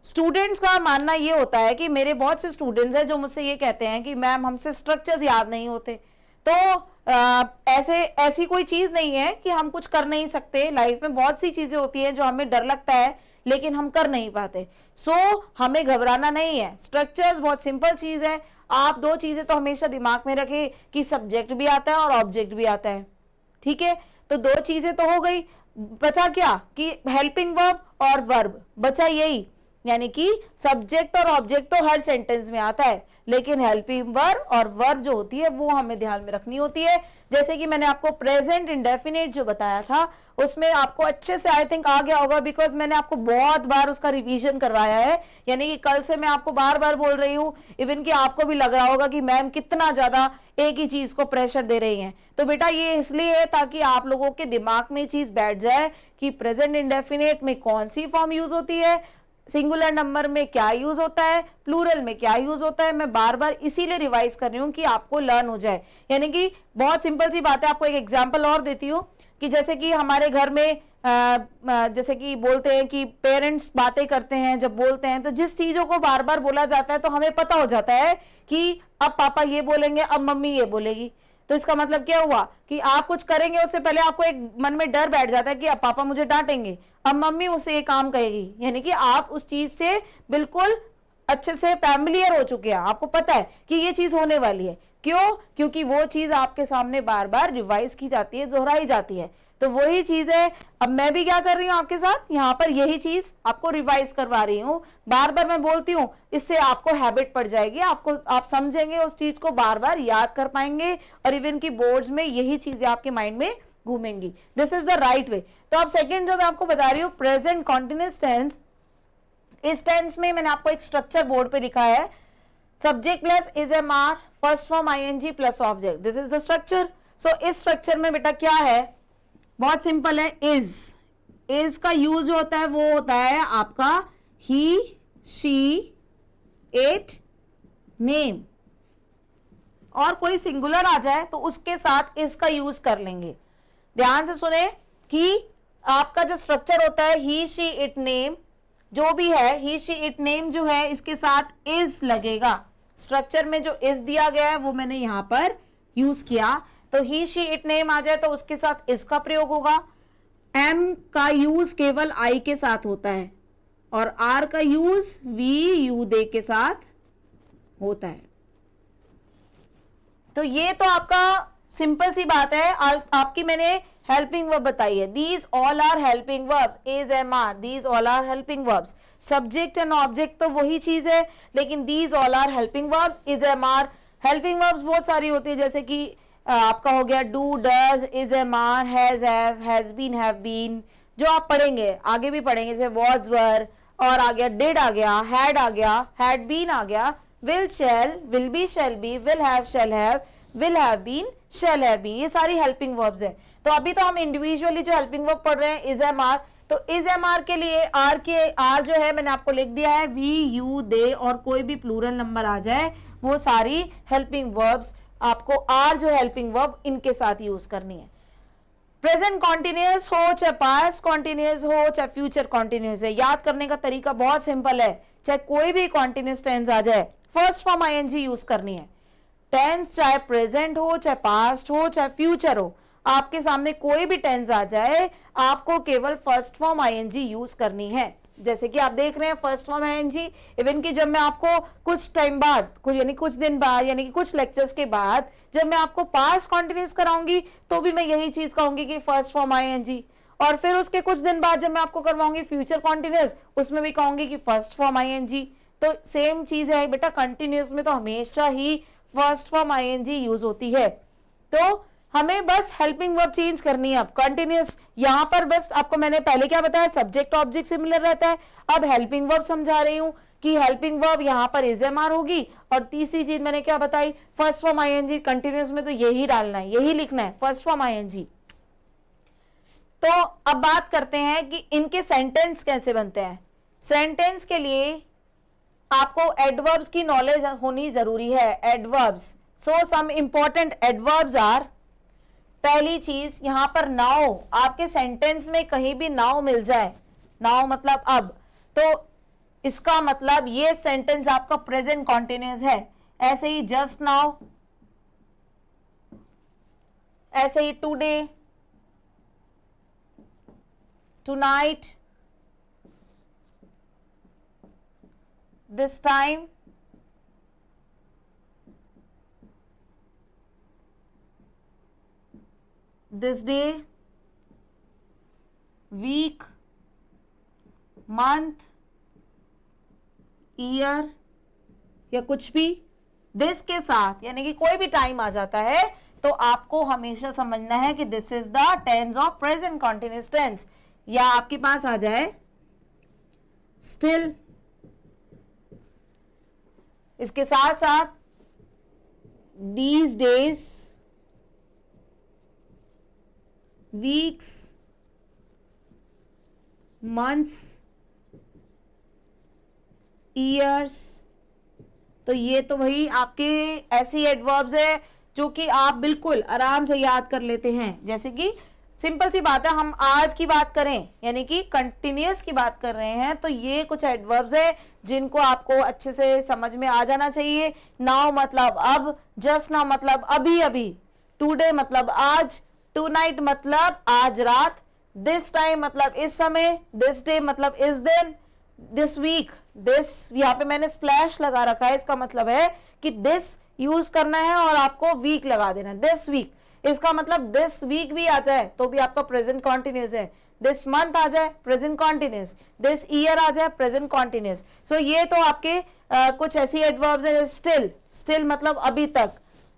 स्टूडेंट्स का मानना ये होता है कि मेरे बहुत से स्टूडेंट्स हैं जो मुझसे ये कहते हैं कि मैम हमसे स्ट्रक्चर्स याद नहीं होते। तो ऐसी कोई चीज नहीं है कि हम कुछ कर नहीं सकते। लाइफ में बहुत सी चीजें होती हैं जो हमें डर लगता है लेकिन हम कर नहीं पाते। सो हमें घबराना नहीं है, स्ट्रक्चर्स बहुत सिंपल चीज है। आप दो चीजें तो हमेशा दिमाग में रखें कि सब्जेक्ट भी आता है और ऑब्जेक्ट भी आता है, ठीक है। तो दो चीजें तो हो गई, बचा क्या कि हेल्पिंग वर्ब और वर्ब, बचा यही, यानी कि सब्जेक्ट और ऑब्जेक्ट तो हर सेंटेंस में आता है, लेकिन हेल्पिंग वर्ब और वर्ब जो होती है वो हमें ध्यान में रखनी होती है। जैसे कि मैंने आपको प्रेजेंट इंडेफिनिट जो बताया था उसमें आपको अच्छे से आई थिंक आ गया होगा, बिकॉज मैंने आपको बहुत बार उसका रिवीजन करवाया है। यानी कि कल से मैं आपको बार बार बोल रही हूँ, इवन कि आपको भी लग रहा होगा कि मैम कितना ज्यादा एक ही चीज को प्रेशर दे रही हैं। तो बेटा ये इसलिए है ताकि आप लोगों के दिमाग में चीज बैठ जाए कि प्रेजेंट इंडेफिनिट में कौन सी फॉर्म यूज होती है, सिंगुलर नंबर में क्या यूज होता है, प्लूरल में क्या यूज होता है। मैं बार बार इसीलिए रिवाइज कर रही हूँ कि आपको लर्न हो जाए। यानी कि बहुत सिंपल सी बात है, आपको एक एग्जांपल और देती हूँ कि जैसे कि हमारे घर में जैसे कि बोलते हैं कि पेरेंट्स बातें करते हैं, जब बोलते हैं तो जिस चीजों को बार बार बोला जाता है तो हमें पता हो जाता है कि अब पापा ये बोलेंगे, अब मम्मी ये बोलेगी। तो इसका मतलब क्या हुआ कि आप कुछ करेंगे उससे पहले आपको एक मन में डर बैठ जाता है कि अब पापा मुझे डांटेंगे, अब मम्मी मुझसे ये काम कहेगी। यानी कि आप उस चीज से बिल्कुल अच्छे से फैमिलियर हो चुके हैं, आपको पता है कि ये चीज होने वाली है। क्यों? क्योंकि वो चीज आपके सामने बार बार रिवाइज की जाती है, दोहराई जाती है। तो वही चीज है, अब मैं भी क्या कर रही हूँ आपके साथ, यहाँ पर यही चीज आपको रिवाइज करवा रही हूँ। बार बार मैं बोलती हूँ, इससे आपको हैबिट पड़ जाएगी, आप समझेंगे, उस चीज को बार बार याद कर पाएंगे, और इवन की बोर्ड्स में यही चीजें आपके माइंड में घूमेंगी। This is the right way. तो अब सेकेंड जो मैं आपको बता रही हूँ, प्रेजेंट कॉन्टिन्यूअस टेंस, इस टेंस में मैंने आपको एक स्ट्रक्चर बोर्ड पे लिखा है, subject plus is am are first form ING plus object, this is the structure. So इस स्ट्रक्चर में बेटा क्या है, बहुत सिंपल है। इज का यूज जो होता है वो होता है आपका ही, शी, इट, नेम, और कोई सिंगुलर आ जाए तो उसके साथ इज का यूज कर लेंगे। ध्यान से सुने कि आपका जो स्ट्रक्चर होता है ही, शी, इट, नेम, जो भी है ही, शी, इट, नेम जो है इसके साथ इज लगेगा। स्ट्रक्चर में जो इज दिया गया है वो मैंने यहां पर यूज किया। तो ही, शी, इट, नेम आ जाए तो उसके साथ इस का प्रयोग होगा। एम का यूज केवल आई के साथ होता है, और आर का यूज वी, यू, दे के साथ होता है। तो ये तो आपका सिंपल सी बात है। आपकी मैंने हेल्पिंग वर्ब बताई है, these all are helping verbs, is, am, are, these all are helping verbs. Subject and object तो वही चीज है, लेकिन these all are helping verbs, is, am, are. Helping verbs बहुत सारी होती है, जैसे कि आपका हो गया do, does, is, am, are, has, have been, have been, जो आप पढ़ेंगे आगे भी पढ़ेंगे, जैसे वॉज, वर, और आ गया डिड, आ गया हैड, आ गया हैड बीन, आ गया will, shall, will be, shall be, will have been, shall have been. ये सारी हेल्पिंग वर्ब्स है। तो अभी तो हम इंडिविजुअली जो हेल्पिंग वर्ब पढ़ रहे हैं इज, एम, आर। तो इज, एम, आर के लिए आर जो है मैंने आपको लिख दिया है वी, यू, दे, और कोई भी प्लूरल नंबर आ जाए वो सारी हेल्पिंग वर्ब्स आपको आर जो हेल्पिंग वर्ब इनके साथ यूज करनी है। प्रेजेंट कॉन्टिन्यूअस हो, चाहे पास्ट कॉन्टिन्यूअस हो, चाहे फ्यूचर कॉन्टिन्यूअस है, याद करने का तरीका बहुत सिंपल है। चाहे कोई भी कॉन्टिन्यूअस टेंस आ जाए, फर्स्ट फॉर्म आईएनजी यूज करनी है। टेंस चाहे प्रेजेंट हो, चाहे पास्ट हो, चाहे फ्यूचर हो, आपके सामने कोई भी टेंस आ जाए, आपको केवल फर्स्ट फॉर्म आईएनजी यूज करनी है। जैसे कि आप देख रहे हैं फर्स्ट फॉर्म आईएनजी, इवन कि जब मैं आपको कुछ टाइम बाद, यानी कुछ दिन बाद, यानी कि कुछ लेक्चर्स के बाद जब मैं आपको पास्ट कॉन्टिन्यूस कराऊंगी तो भी मैं यही चीज कहूंगी कि फर्स्ट फॉर्म आईएनजी, और फिर उसके कुछ दिन बाद जब मैं आपको करवाऊंगी फ्यूचर कॉन्टिन्यूस, उसमें भी कहूंगी कि फर्स्ट फॉर्म आईएनजी। तो सेम चीज है बेटा, कंटिन्यूस में तो हमेशा ही फर्स्ट फॉर्म आईएनजी यूज होती है। तो हमें बस हेल्पिंग वर्ब चेंज करनी है। अब कंटिन्यूस यहां पर बस आपको मैंने पहले क्या बताया, सब्जेक्ट ऑब्जेक्ट सिमिलर रहता है। अब हेल्पिंग वर्ब समझा रही हूं कि हेल्पिंग वर्ब यहां पर इज एम आर होगी, और तीसरी चीज मैंने क्या बताई, फर्स्ट फॉर्म आईएनजी। कंटिन्यूस में तो यही डालना है, यही लिखना है, फर्स्ट फॉर्म आईएनजी। तो अब बात करते हैं कि इनके सेंटेंस कैसे बनते हैं। सेंटेंस के लिए आपको एडवर्ब्स की नॉलेज होनी जरूरी है। Adverbs, so some important adverbs are, पहली चीज यहां पर नाउ, आपके सेंटेंस में कहीं भी नाउ मिल जाए, नाउ मतलब अब, तो इसका मतलब ये सेंटेंस आपका प्रेजेंट कॉन्टिन्यूस है। ऐसे ही जस्ट नाउ, ऐसे ही today, tonight, this time, this day, week, month, year, या कुछ भी this के साथ, यानी कि कोई भी टाइम आ जाता है तो आपको हमेशा समझना है कि this is the tense of present continuous tense. या आपके पास आ जाए स्टिल, इसके साथ साथ these days, weeks, months, years, तो ये तो वही आपके ऐसी एडवर्ब्स है जो कि आप बिल्कुल आराम से याद कर लेते हैं। जैसे कि सिंपल सी बात है, हम आज की बात करें यानी कि कंटिन्यूअस की बात कर रहे हैं, तो ये कुछ एडवर्ब्स है जिनको आपको अच्छे से समझ में आ जाना चाहिए। नाउ मतलब अब, जस्ट नाउ मतलब अभी अभी, टुडे मतलब आज, टुनाइट मतलब आज रात, दिस टाइम मतलब इस समय, दिस डे मतलब इस दिन, दिस वीक, दिस यहाँ पे मैंने स्लैश लगा रखा है, इसका मतलब है कि दिस यूज करना है और आपको वीक लगा देना है, दिस वीक। इसका मतलब दिस वीक भी आ जाए तो भी आपका प्रेजेंट कॉन्टिन्यूस है, दिस मंथ आ जाए प्रेजेंट कॉन्टिन्यूस, दिस ईयर आ जाए प्रेजेंट कॉन्टिन्यूस। सो ये तो आपके कुछ ऐसी एडवर्ब्स है। स्टिल, स्टिल मतलब अभी तक,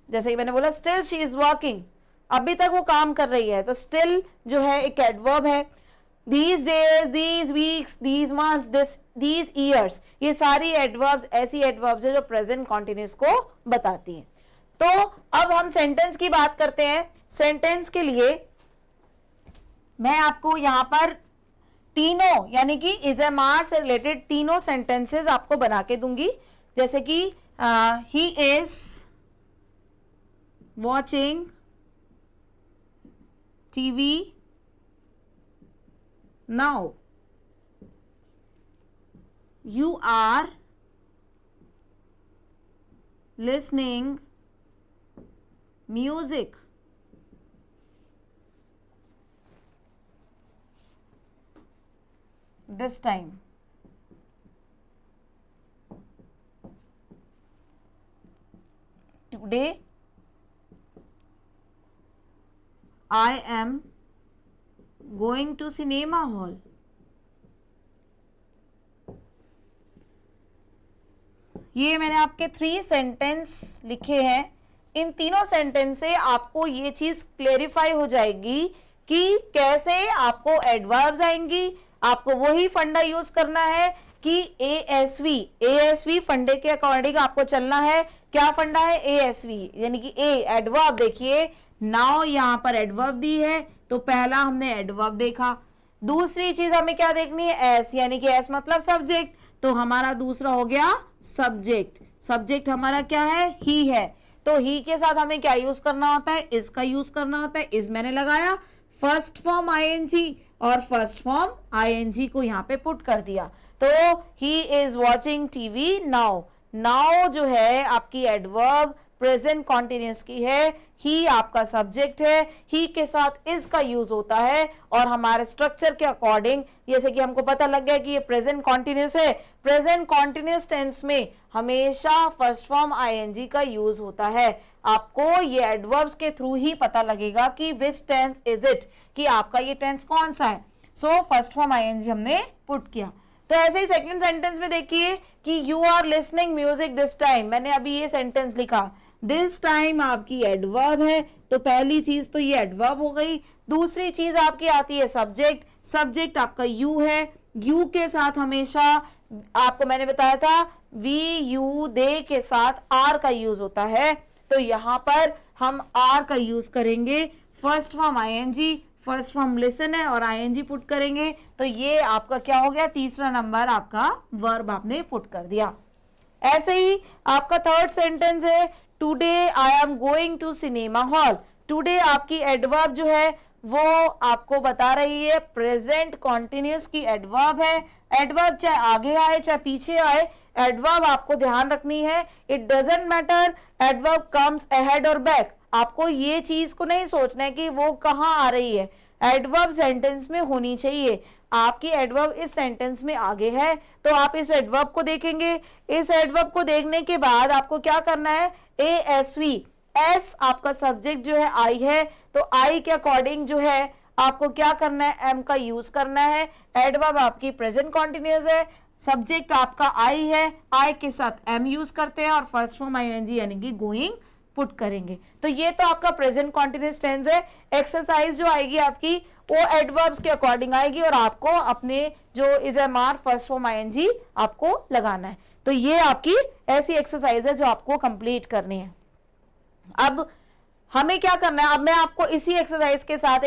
जैसे कि मैंने बोला स्टिल शी इज वर्किंग, अभी तक वो काम कर रही है, तो स्टिल जो है एक एडवर्ब है। these days, these weeks, these months, these years, ये सारी एडवर्ब्स ऐसी एडवर्ब्स है जो प्रेजेंट कॉन्टिन्यूस को बताती हैं। तो अब हम सेंटेंस की बात करते हैं। सेंटेंस के लिए मैं आपको यहां पर तीनों यानी कि इजएमआर से रिलेटेड तीनों सेंटेंसेस आपको बना के दूंगी। जैसे कि he is watching TV now, you are listening music, this time, today I am going to cinema hall। ये मैंने आपके 3 सेंटेंस लिखे हैं। इन तीनों सेंटेंस से आपको ये चीज क्लेरिफाई हो जाएगी कि कैसे आपको एडवर्ब्स आएंगी। आपको वही फंडा यूज करना है कि एएसवी फंडे के अकॉर्डिंग आपको चलना है। क्या फंडा है? एएसवी यानी कि ए एडवर्ब। देखिए नाउ यहां पर एडवर्ब दी है तो पहला हमने एडवर्ब देखा। दूसरी चीज हमें क्या देखनी है? एस, यानी कि एस मतलब सब्जेक्ट, तो हमारा दूसरा हो गया सब्जेक्ट। सब्जेक्ट हमारा क्या है? ही है। तो ही के साथ हमें क्या यूज करना होता है? इज का यूज करना होता है। इज मैंने लगाया, फर्स्ट फॉर्म आईएनजी और फर्स्ट फॉर्म आईएनजी को यहाँ पे पुट कर दिया। तो he is watching TV now. Now जो है आपकी एडवर्ब प्रेजेंट कॉन्टिन्यूस की है, ही आपका सब्जेक्ट है, ही के साथ इज का यूज होता है और हमारे स्ट्रक्चर के अकॉर्डिंग जैसे कि हमको पता लग गया कि ये प्रेजेंट कॉन्टिन्यूस है, प्रेजेंट कॉन्टिन्यूस टेंस में हमेशा फर्स्ट फॉर्म आईएनजी का यूज होता है। आपको ये एडवर्ब्स के थ्रू ही पता लगेगा कि विच टेंस इज इट, कि आपका ये टेंस कौन सा है। सो फर्स्ट फॉर्म आईएनजी हमने पुट किया। तो ऐसे ही सेकंड सेंटेंस में देखिए कि you are listening music this time, मैंने अभी ये सेंटेंस लिखा, दिस टाइम आपकी एडवर्ब है, तो पहली चीज तो ये एडवर्ब हो गई। दूसरी चीज आपकी आती है सब्जेक्ट, सब्जेक्ट आपका यू है, यू के साथ हमेशा आपको मैंने बताया था वी यू दे के साथ आर का यूज होता है, तो यहां पर हम आर का यूज करेंगे। First form ING, first form listen है और आईएनजी पुट करेंगे, तो ये आपका क्या हो गया, तीसरा नंबर आपका वर्ब आपने पुट कर दिया। ऐसे ही आपका थर्ड सेंटेंस है today I am going to cinema hall. Today आपकी एडवर्ब जो है वो आपको बता रही है प्रेजेंट कॉन्टिन्यूस की एडवर्ब है। एडवर्ब चाहे आगे आए चाहे पीछे आए, एडवर्ब आपको ध्यान रखनी है, it doesn't matter adverb comes ahead और बैक। आपको ये चीज को नहीं सोचना है कि वो कहाँ आ रही है, एडवर्ब सेंटेंस में होनी चाहिए। आपकी एडवर्ब इस सेंटेंस में आगे है तो आप इस एडवर्ब को देखेंगे। इस एडवर्ब को देखने के बाद आपको क्या करना है, ASV, एस आपका सब्जेक्ट जो है आई है, तो आई के अकॉर्डिंग जो है आपको क्या करना है, एम का यूज करना है। एडवर्ब आपकी प्रेजेंट कॉन्टिन्यूअस है, सब्जेक्ट आपका आई है, आई के साथ एम यूज करते हैं और फर्स्ट फॉर्म आईएनजी यानी कि गोइंग पुट करेंगे। तो ये तो आपका प्रेजेंट कॉन्टिन्यूअस टेंस है। एक्सरसाइज जो आएगी आपकी वो एडवर्ब्स के अकॉर्डिंग आएगी और आपको अपने जो is am are first form ING आपको लगाना है। तो ये आपकी ऐसी एक्सरसाइज है जो आपको कंप्लीट करनी है। अब हमें क्या करना है, अब मैं आपको इसी एक्सरसाइज के साथ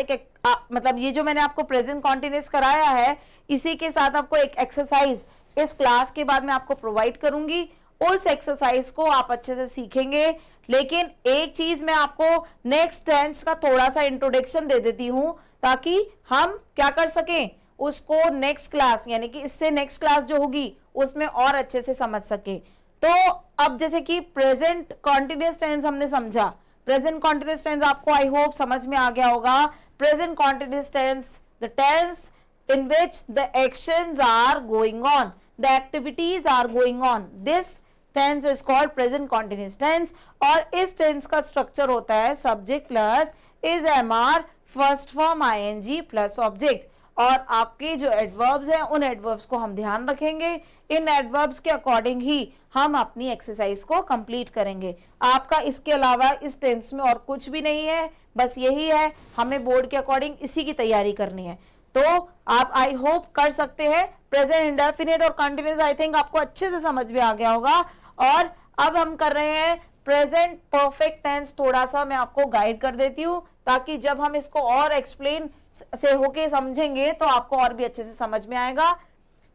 मतलब ये जो मैंने आपको प्रेजेंट कॉन्टिन्यूअस कराया है इसी के साथ आपको एक एक्सरसाइज इस क्लास के बाद मैं आपको प्रोवाइड करूंगी। उस एक्सरसाइज को आप अच्छे से सीखेंगे, लेकिन एक चीज मैं आपको नेक्स्ट टेंस का थोड़ा सा इंट्रोडक्शन दे देती हूं ताकि हम क्या कर सकें, उसको नेक्स्ट क्लास यानी कि इससे नेक्स्ट क्लास जो होगी उसमें और अच्छे से समझ सके। तो अब जैसे कि प्रेजेंट कॉन्टिन्यूअस टेंस हमने समझा, प्रेजेंट कॉन्टिन्यूअस टेंस आपको आई होप समझ में आ गया होगा। Present continuous tense, the tense in which the actions are going on, the activities are going on, this tense is called present continuous tense। और इस tense का structure होता है subject plus is MR first form ING plus object। और आपके जो adverbs हैं उन adverbs को हम ध्यान रखेंगे, इन adverbs के according ही हम अपनी exercise को complete करेंगे। आपका इसके अलावा इस tense में और कुछ भी नहीं है, बस यही है, हमें बोर्ड के अकॉर्डिंग इसी की तैयारी करनी है। तो आप आई होप कर सकते हैं। प्रेजेंट इंडेफिनिट और कंटिन्यूअस आई थिंक आपको अच्छे से समझ में आ गया होगा। और अब हम कर रहे हैं प्रेजेंट परफेक्ट टेंस, थोड़ा सा मैं आपको गाइड कर देती हूँ ताकि जब हम इसको और एक्सप्लेन से होके समझेंगे तो आपको और भी अच्छे से समझ में आएगा।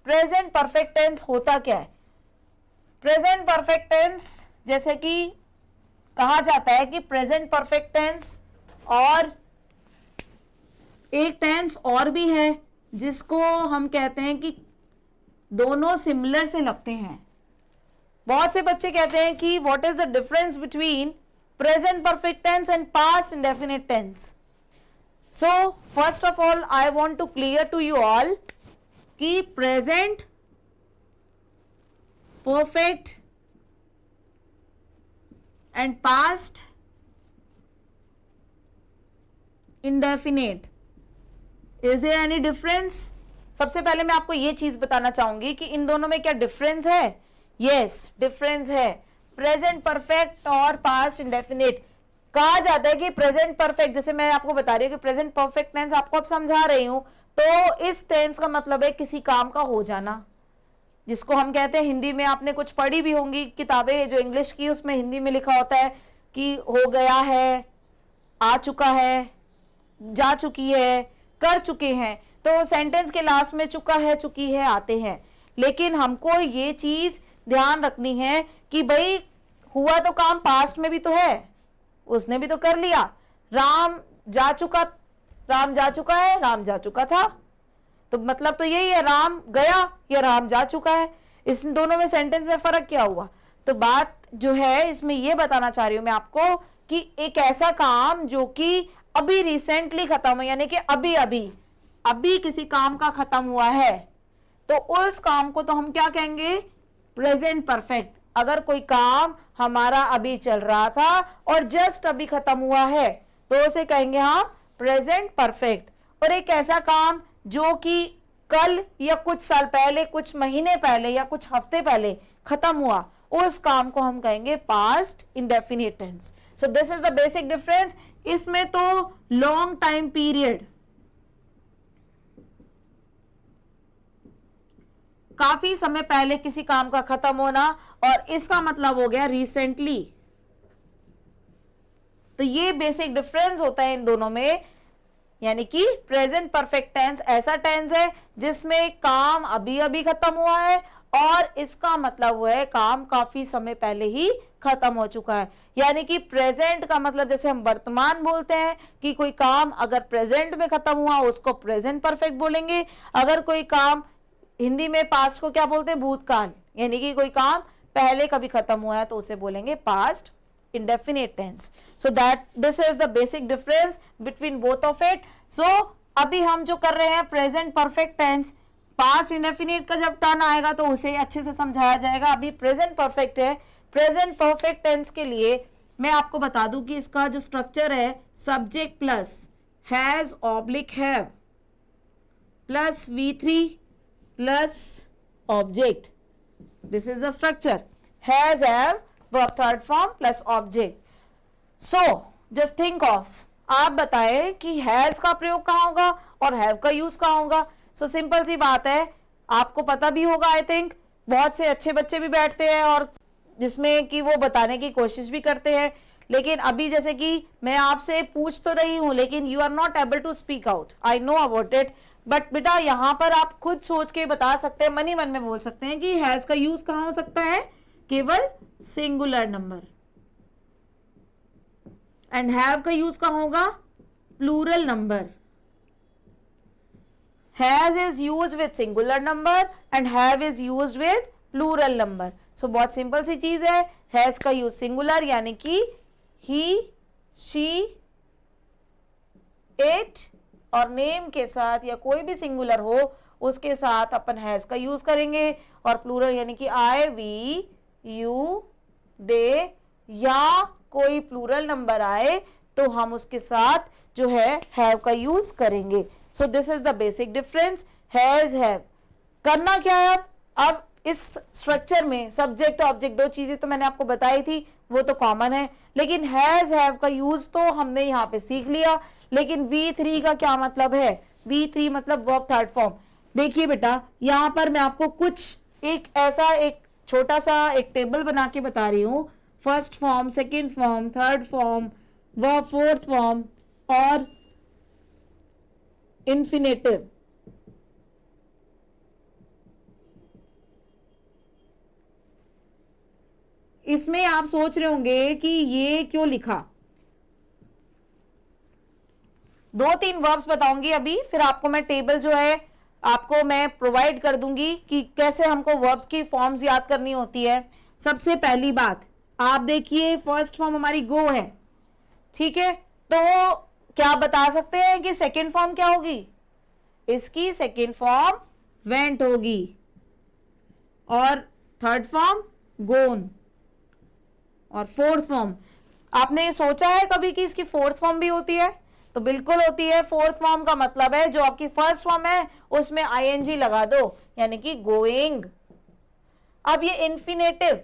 प्रेजेंट परफेक्ट टेंस होता क्या है? प्रेजेंट परफेक्ट टेंस जैसे कि कहा जाता है कि प्रेजेंट परफेक्ट टेंस और एक टेंस और भी है जिसको हम कहते हैं कि दोनों सिमिलर से लगते हैं। बहुत से बच्चे कहते हैं कि what is the difference between present perfect tense and past indefinite tense. So first of all I want to clear to you all कि present perfect and past indefinite, is there any difference? सबसे पहले मैं आपको ये चीज बताना चाहूंगी कि इन दोनों में क्या डिफरेंस है। यस, डिफरेंस है। प्रेजेंट परफेक्ट और पास्ट इंडेफिनिट कहा जाता है कि प्रेजेंट परफेक्ट, जैसे मैं आपको बता रही हूँ कि प्रेजेंट परफेक्ट टेंस आपको अब समझा रही हूं, तो इस टेंस का मतलब है किसी काम का हो जाना, जिसको हम कहते हैं, हिंदी में आपने कुछ पढ़ी भी होंगी किताबें जो इंग्लिश की, उसमें हिंदी में लिखा होता है कि हो गया है, आ चुका है, जा चुकी है, कर चुके हैं। तो सेंटेंस के लास्ट में चुका है, चुकी है आते हैं, लेकिन हमको ये चीज ध्यान रखनी है कि भाई हुआ तो काम पास्ट में भी तो है, उसने भी तो कर लिया। राम जा चुका, राम जा चुका है, राम जा चुका था, तो मतलब तो यही है, राम गया या राम जा चुका है। इस दोनों में सेंटेंस में फर्क क्या हुआ? तो बात जो है इसमें ये बताना चाह रही हूं मैं आपको कि एक ऐसा काम जो कि अभी रिसेंटली खत्म हो, यानी कि अभी किसी काम का खत्म हुआ है, तो उस काम को तो हम क्या कहेंगे, प्रेजेंट परफेक्ट। अगर कोई काम हमारा अभी चल रहा था और जस्ट अभी खत्म हुआ है तो उसे कहेंगे हम प्रेजेंट परफेक्ट। और एक ऐसा काम जो कि कल या कुछ साल पहले, कुछ महीने पहले या कुछ हफ्ते पहले खत्म हुआ, उस काम को हम कहेंगे past indefinite tense. So this is the basic difference. इसमें तो लॉन्ग टाइम पीरियड, काफी समय पहले किसी काम का खत्म होना, और इसका मतलब हो गया रिसेंटली। तो ये बेसिक डिफरेंस होता है इन दोनों में। यानी कि प्रेजेंट परफेक्ट टेंस ऐसा टेंस है जिसमें काम अभी अभी खत्म हुआ है, और इसका मतलब हुआ है काम काफी समय पहले ही खत्म हो चुका है। यानी कि प्रेजेंट का मतलब जैसे हम वर्तमान बोलते हैं कि कोई काम अगर प्रेजेंट में खत्म हुआ उसको प्रेजेंट परफेक्ट बोलेंगे। अगर कोई काम, हिंदी में पास्ट को क्या बोलते हैं, भूतकाल, यानी कि कोई काम पहले कभी खत्म हुआ है तो उसे बोलेंगे past indefinite tense. So that this is the basic difference between both of it. So अभी हम जो कर रहे हैं present perfect tense, past indefinite का जब टर्न आएगा तो उसे अच्छे से समझाया जाएगा। अभी present perfect है। present perfect tense के लिए मैं आपको बता दूं कि इसका जो स्ट्रक्चर है, subject plus has oblique have plus V3 plus object. This is the structure. Has, have, verb third form plus object. So just think of, आप बताएं कि हैज का प्रयोग कहाँ होगा और हैव का यूज कहाँ होगा। सो सिंपल सी बात है, आपको पता भी होगा। आई थिंक बहुत से अच्छे बच्चे भी बैठते हैं और जिसमें कि वो बताने की कोशिश भी करते हैं, लेकिन अभी जैसे कि मैं आपसे पूछ तो रही हूं लेकिन you are not able to speak out. I know about it, but बेटा यहाँ पर आप खुद सोच के बता सकते हैं, मन ही मन में बोल सकते हैं कि हैज का यूज कहाँ हो सकता है, केवल सिंगुलर नंबर। एंड हैव का यूज कहां होगा, plural number. Has is used with singular number and have is used with plural number. So बहुत सिंपल सी चीज है, हैज का यूज सिंगुलर यानी कि ही, शी, इट, और नेम के साथ या कोई भी सिंगुलर हो उसके साथ अपन हैज का यूज करेंगे, और प्लूरल यानी कि आई, वी, यू, दे, या कोई प्लूरल नंबर आए तो हम उसके साथ जो है हैव का यूज करेंगे। सो this is the basic difference, has, have. करना क्या है अब इस स्ट्रक्चर में, सब्जेक्ट ऑब्जेक्ट दो चीजें तो मैंने आपको बताई थी, वो तो कॉमन है, लेकिन हैज, हैव का यूज तो हमने यहाँ पे सीख लिया। लेकिन V3 का क्या मतलब है, V3 मतलब वर्ब थर्ड फॉर्म। देखिए बेटा यहाँ पर मैं आपको कुछ एक ऐसा एक छोटा सा एक टेबल बना के बता रही हूं, first form, second form, third form, verb fourth form और इंफिनेटिव। इसमें आप सोच रहे होंगे कि ये क्यों लिखा। दो तीन वर्ब्स बताऊंगी अभी, फिर आपको मैं टेबल जो है आपको मैं प्रोवाइड कर दूंगी कि कैसे हमको वर्ब्स की फॉर्म्स याद करनी होती है। सबसे पहली बात आप देखिए, फर्स्ट फॉर्म हमारी गो है, ठीक है, तो क्या बता सकते हैं कि सेकेंड फॉर्म क्या होगी, इसकी सेकेंड फॉर्म वेंट होगी, और थर्ड फॉर्म गोन, और फोर्थ फॉर्म आपने सोचा है कभी कि इसकी फोर्थ फॉर्म भी होती है, तो बिल्कुल होती है। फोर्थ फॉर्म का मतलब है जो आपकी फर्स्ट फॉर्म है उसमें आईएनजी लगा दो, यानी कि गोइंग। अब ये इन्फिनेटिव,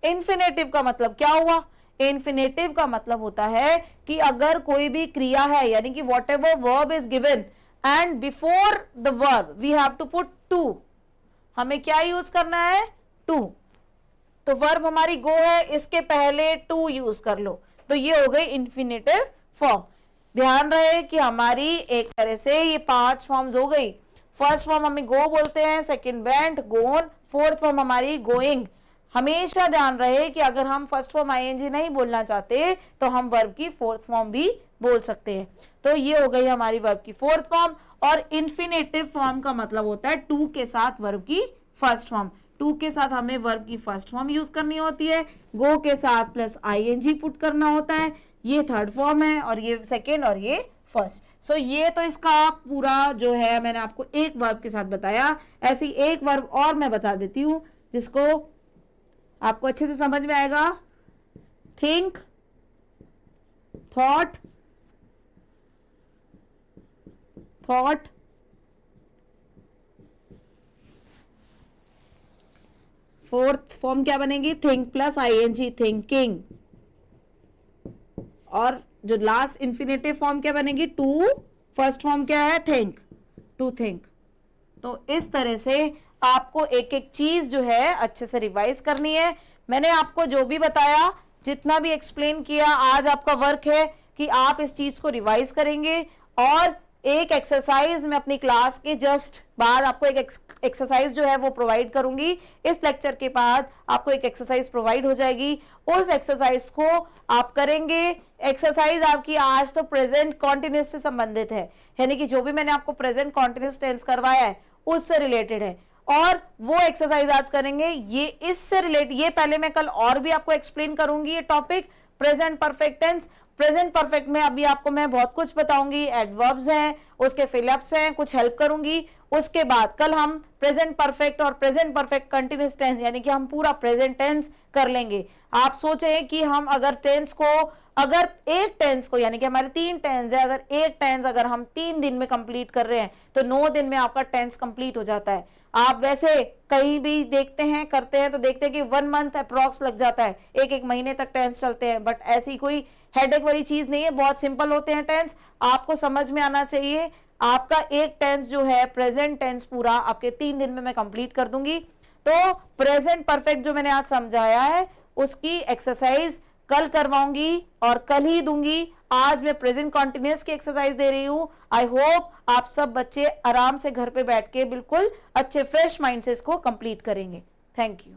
इन्फिनेटिव का मतलब क्या हुआ, इन्फिनेटिव का मतलब होता है कि अगर कोई भी क्रिया है, यानी कि whatever verb is given and before the verb we have to put to, हमें क्या यूज करना है, टू। तो वर्ब हमारी गो है, इसके पहले टू यूज कर लो, तो ये हो गई इन्फिनेटिव फॉर्म। ध्यान रहे कि हमारी एक तरह से ये 5 फॉर्म्स हो गई। फर्स्ट फॉर्म हमें गो बोलते हैं, सेकंड वेंट, गोन, फोर्थ फॉर्म हमारी गोइंग। हमेशा ध्यान रहे कि अगर हम फर्स्ट फॉर्म आईएनजी नहीं बोलना चाहते तो हम वर्ब की फोर्थ फॉर्म भी बोल सकते हैं। तो ये हो गई हमारी वर्ब की फोर्थ फॉर्म। और इन्फिनेटिव फॉर्म का मतलब होता है टू के साथ वर्ब की फर्स्ट फॉर्म। टू के साथ हमें वर्ब की फर्स्ट फॉर्म यूज करनी होती है, गो के साथ प्लस आईएनजी पुट करना होता है, ये थर्ड फॉर्म है और ये सेकेंड और ये फर्स्ट। सो ये तो इसका पूरा जो है मैंने आपको एक वर्ब के साथ बताया। ऐसी एक वर्ब और मैं बता देती हूं जिसको आपको अच्छे से समझ में आएगा। Think, thought, thought, fourth form क्या बनेगी, थिंक प्लस आईएनजी, थिंकिंग। और जो लास्ट इंफिनिटिव फॉर्म क्या बनेगी, टू, फर्स्ट फॉर्म क्या है, थिंक, टू थिंक। तो इस तरह से आपको एक एक चीज जो है अच्छे से रिवाइज करनी है। मैंने आपको जो भी बताया, जितना भी एक्सप्लेन किया, आज आपका वर्क है कि आप इस चीज को रिवाइज करेंगे और एक एक्सरसाइज मैं अपनी क्लास के जस्ट बाद आपको एक एक्सरसाइज जो है वो प्रोवाइड करूंगी। इस लेक्चर के बाद आपको एक एक्सरसाइज प्रोवाइड हो जाएगी, उस एक्सरसाइज को आप करेंगे। एक्सरसाइज आपकी आज तो प्रेजेंट कॉन्टिन्यूस से संबंधित है, यानी कि जो भी मैंने आपको प्रेजेंट कॉन्टिन्यूस टेंस करवाया है उससे रिलेटेड है, और वो एक्सरसाइज आज करेंगे ये इससे रिलेटेड। ये पहले मैं कल और भी आपको एक्सप्लेन करूंगी ये topic present perfect tense. Present perfect में अभी आपको मैं बहुत कुछ बताऊंगी, एडवर्ब्स हैं, उसके फिलअप्स हैं, कुछ हेल्प करूंगी। उसके बाद कल हम प्रेजेंट परफेक्ट और प्रेजेंट परफेक्ट कंटिन्यूअस टेंस यानी कि हम पूरा प्रेजेंट टेंस कर लेंगे। आप सोचें कि हम अगर टेंस को, अगर एक टेंस को, यानी कि हमारे 3 टेंस है, अगर एक टेंस अगर हम 3 दिन में कंप्लीट कर रहे हैं तो 9 दिन में आपका टेंस कंप्लीट हो जाता है। आप वैसे कहीं भी देखते हैं, करते हैं तो देखते हैं कि 1 मंथ अप्रॉक्स लग जाता है, एक महीने तक टेंस चलते हैं, बट ऐसी कोई हेडेक वाली चीज नहीं है, बहुत सिंपल होते हैं टेंस। आपको समझ में आना चाहिए। आपका एक टेंस जो है प्रेजेंट टेंस पूरा आपके 3 दिन में मैं कंप्लीट कर दूंगी। तो प्रेजेंट परफेक्ट जो मैंने आज समझाया है उसकी एक्सरसाइज कल करवाऊंगी और कल ही दूंगी। आज मैं प्रेजेंट कॉन्टिन्यूअस की एक्सरसाइज दे रही हूं। आई होप आप सब बच्चे आराम से घर पे बैठ के बिल्कुल अच्छे फ्रेश माइंड से इसको कंप्लीट करेंगे। Thank you.